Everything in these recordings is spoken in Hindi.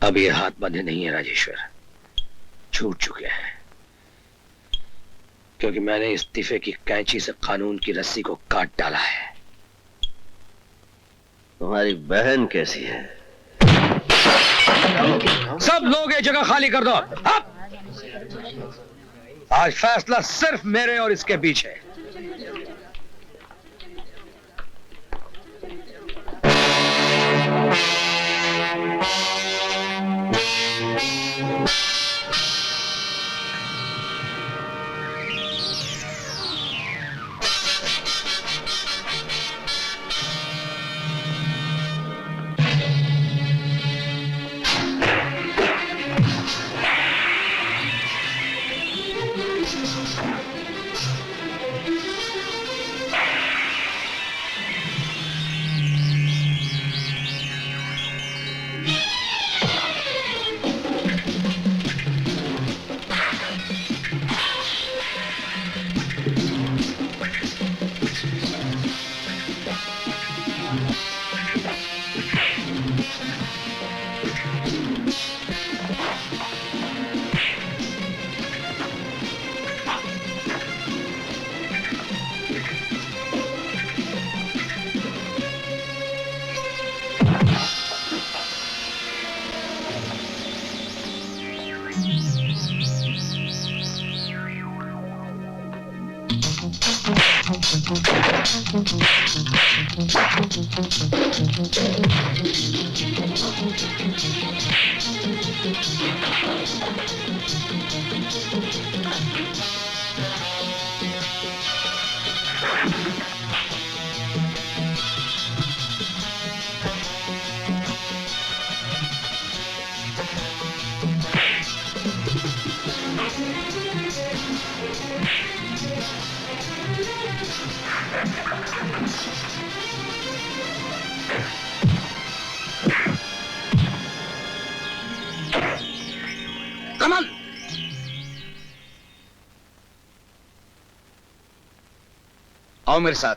अब ये हाथ बंधे नहीं है राजेश्वर, छूट चुके हैं, क्योंकि मैंने इस्तीफे की कैंची से कानून की रस्सी को काट डाला है। तुम्हारी बहन कैसी है? सब लोग ये जगह खाली कर दो। आज फैसला सिर्फ मेरे और इसके बीच है। कमल, आओ मेरे साथ।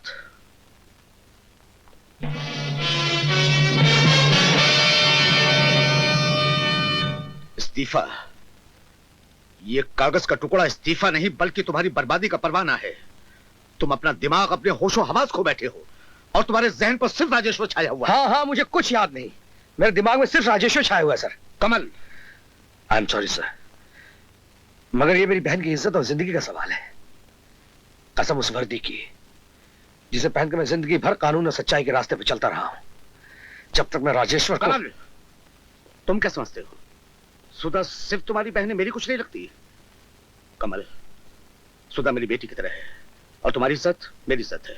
इस्तीफा, ये कागज का टुकड़ा इस्तीफा नहीं बल्कि तुम्हारी बर्बादी का परवाना है। तुम अपना दिमाग, अपने होशो हवास खो बैठे हो और तुम्हारे जहन पर सिर्फ राजेश्वर छाया हुआ है। हाँ हाँ, मुझे कुछ याद नहीं, मेरे दिमाग में सिर्फ राजेश्वर छाया हुआ है sir. Kamal, I am sorry sir, मगर ये मेरी बहन की इज्जत और जिंदगी का सवाल है। कसम उस वर्दी की जिसे पहनकर मैं जिंदगी भर कानून और सच्चाई के रास्ते पर चलता रहा हूं। जब तक मैं राजेश्वर को... कमल, तुम क्या समझते हो सुधा सिर्फ तुम्हारी बहन है, मेरी कुछ नहीं लगती? कमल, सुधा मेरी बेटी की तरह है और तुम्हारी इज्जत मेरी इज्जत है।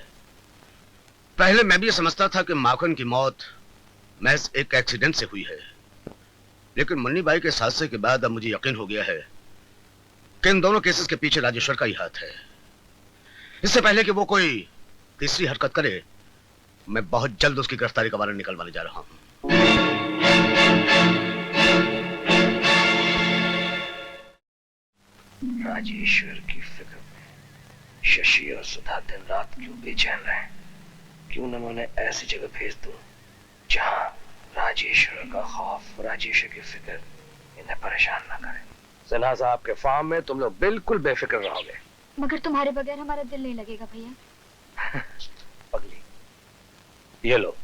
पहले मैं भी ये समझता था कि माखन की मौत महज एक एक्सीडेंट से हुई है, लेकिन मुन्नी बाई के हादसे के बाद अब मुझे यकीन हो गया है कि इन दोनों केसेस के पीछे राजेश्वर का ही हाथ है। इससे पहले कि वो कोई तीसरी हरकत करे, मैं बहुत जल्द उसकी गिरफ्तारी का वारंट निकलवाने जा रहा हूं। राजेश्वर की फिक्र में शशि और सुधा दिन रात क्यों बेचैन रहे? क्यों न मैं उन्हें ऐसी जगह भेज दूं जहां राजेश्वर का खौफ, राजेश्वर की फिक्र इन्हें परेशान ना करे। सिन्हा साहब के फार्म में तुम लोग बिल्कुल बेफिक्र रहोगे। मगर तुम्हारे बगैर हमारा दिल नहीं लगेगा भैया। पगली, ये लो,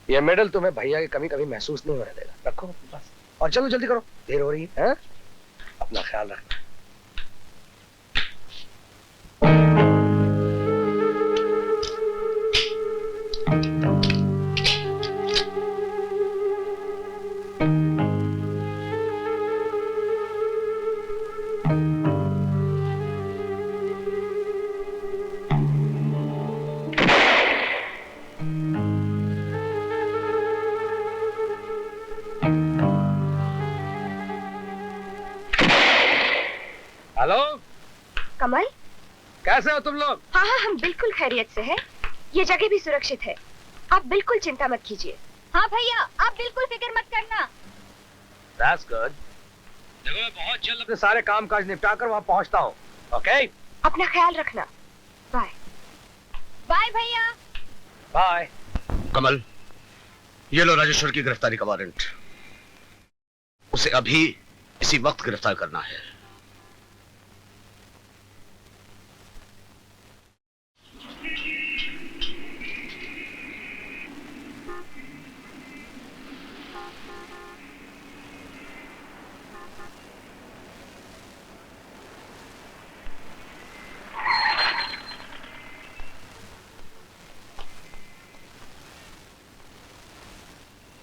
ये मेडल तुम्हें भैया की कमी कभी महसूस नहीं होने देगा। रखो बस, और चलो जल्दी करो, देर हो रही है। अपना ख्याल रखना। हेलो कमल, कैसे हो तुम लोग? हाँ हाँ, हम बिल्कुल खैरियत से हैं। ये जगह भी सुरक्षित है, आप बिल्कुल चिंता मत कीजिए। हाँ भैया, आप बिल्कुल फिक्र मत करना। That's good. देखो, मैं बहुत जल्द अपने सारे काम काज निपटा कर वहाँ पहुँचता हूँ। ओके? अपना ख्याल रखना। बाय। बाय भैया। बाय। कमल, ये लो राजेश्वर की गिरफ्तारी का वारंट। उसे अभी इसी वक्त गिरफ्तार करना है।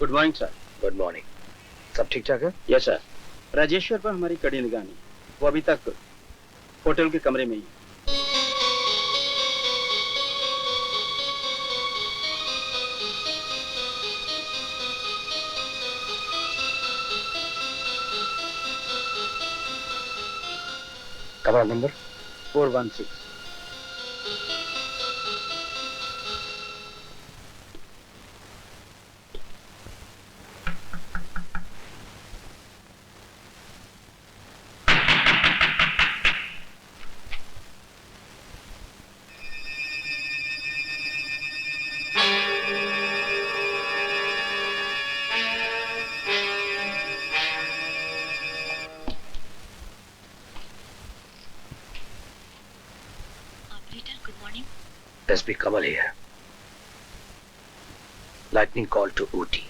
Good morning sir. Good morning. सब ठीक ठाक है? Yes sir. राजेश्वर पर हमारी कड़ी निगरानी, वो अभी तक होटल के कमरे में ही है। कमरा number 416। SP Kamal here. Lightning call to Ooty.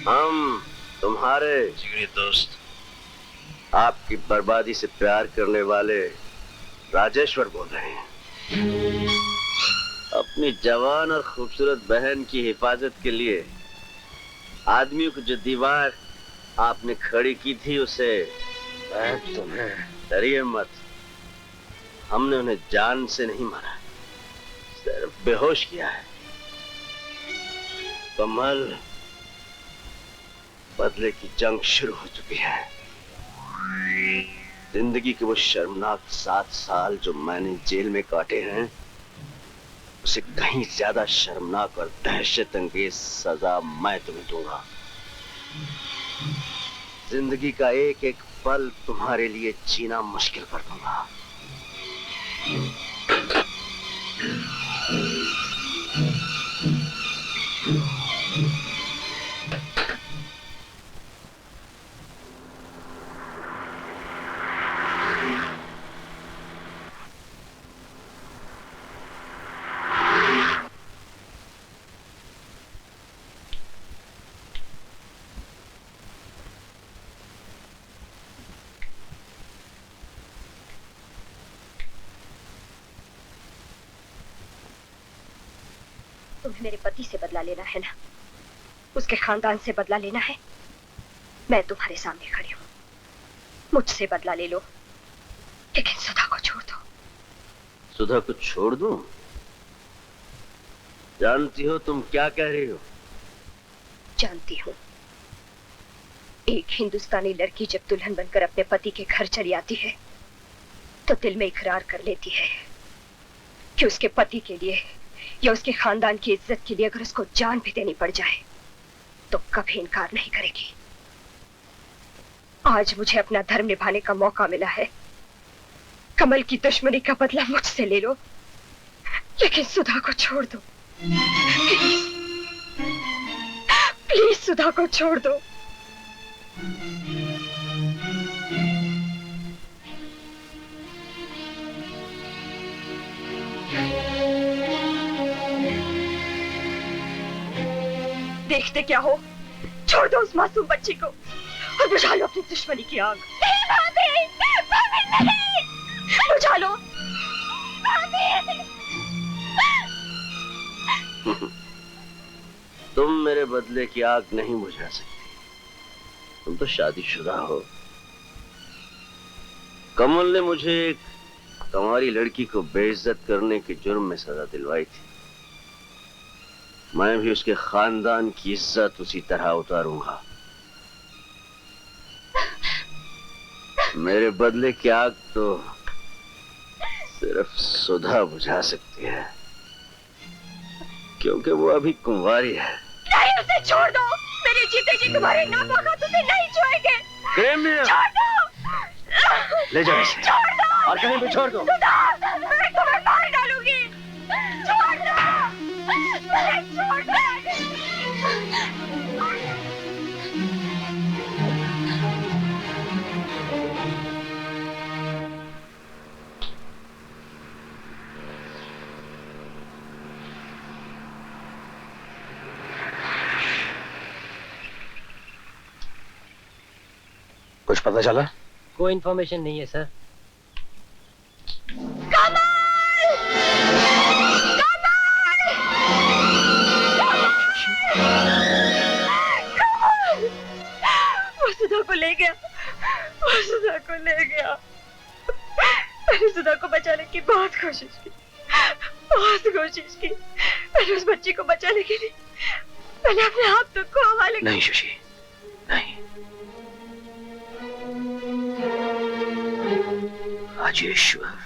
हम तुम्हारे जिगरी दोस्त, आपकी बर्बादी से प्यार करने वाले राजेश्वर बोल रहे हैं। अपनी जवान और खूबसूरत बहन की हिफाजत के लिए आदमियों की जो दीवार आपने खड़ी की थी उसे तुम्हें डरिए मत, हमने उन्हें जान से नहीं मारा, सिर्फ बेहोश किया है। कमल, बदले की जंग शुरू हो चुकी है। जिंदगी के वो शर्मनाक 7 साल जो मैंने जेल में काटे हैं, उसे कहीं ज्यादा शर्मनाक और दहशत अंगेज सजा मैं तुम्हें दूंगा। जिंदगी का एक एक पल तुम्हारे लिए जीना मुश्किल कर दूंगा। तुम्हें मेरे पति से बदला लेना है ना, उसके खानदान से बदला लेना है। मैं तुम्हारे सामने खड़ी हूँ, मुझसे बदला ले लो, लेकिन सुधा को छोड़ दो। सुधा को छोड़ दूं? जानती हो तुम क्या कह रही हो? जानती हूँ। एक हिंदुस्तानी लड़की जब दुल्हन बनकर अपने पति के घर चली आती है तो दिल में इकरार कर लेती है कि उसके पति के लिए या उसके खानदान की इज्जत के लिए अगर उसको जान भी देनी पड़ जाए तो कभी इनकार नहीं करेगी। आज मुझे अपना धर्म निभाने का मौका मिला है। कमल की दुश्मनी का बदला मुझसे ले लो, लेकिन सुधा को छोड़ दो। प्लीज सुधा को छोड़ दो। देखते क्या हो, छोड़ दो उस मासूम बच्ची को और बुझा लो अपनी दुश्मनी की आग। बुझा लो। तुम मेरे बदले की आग नहीं बुझा सकती, तुम तो शादीशुदा हो। कमल ने मुझे एक कंवारी लड़की को बेइज्जत करने के जुर्म में सजा दिलवाई थी। मैं भी उसके खानदान की इज्जत उसी तरह उतारूंगा। मेरे बदले की आग तो सिर्फ सुधा बुझा सकती है, क्योंकि वो अभी कुंवारी है। नहीं, उसे छोड़ दो। मेरे जीते जी तुम्हारे नाम का तुझे नहीं छोड़ेंगे। छोड़ दो। ले जाओ इसे। छोड़ दो। और कहीं भी छोड़ दो। सुधा, मैं तुम्हें मार डालूंगी। छोड़ दो। छोड़ दो। कुछ पता चला? कोई इन्फॉर्मेशन नहीं है सर। वो सुधा को ले गया। वो सुधा को ले गया। मैंने सुधा को बचाने की बहुत कोशिश की, बहुत कोशिश की। मैंने उस बच्ची को बचाने के लिए मैंने अपने आप तक को हवाले कर। नहीं शशि, नहीं। राजेश्वर